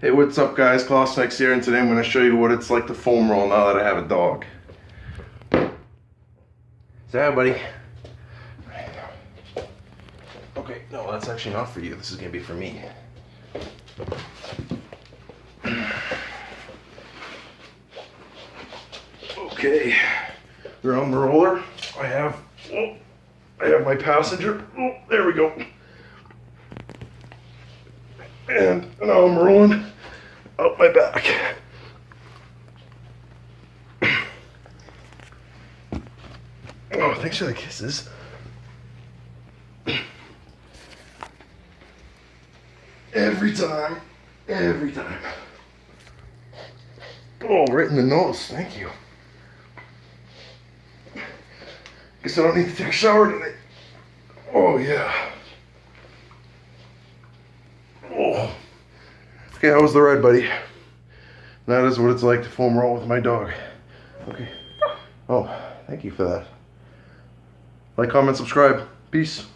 Hey, what's up guys, Clawsnakes here, and today I'm going to show you what it's like to foam roll now that I have a dog. Say hi, buddy. Okay, no, that's actually not for you. This is going to be for me. Okay, we're on the roller. I have my passenger. Oh, there we go. And now I'm rolling up my back. Oh, thanks for the kisses. Every time. Oh, right in the nose, thank you. Guess I don't need to take a shower today. Oh, yeah. Oh. Okay, how was the ride, buddy? That is what it's like to foam roll with my dog. Okay. Oh, thank you for that. Like, comment, subscribe. Peace.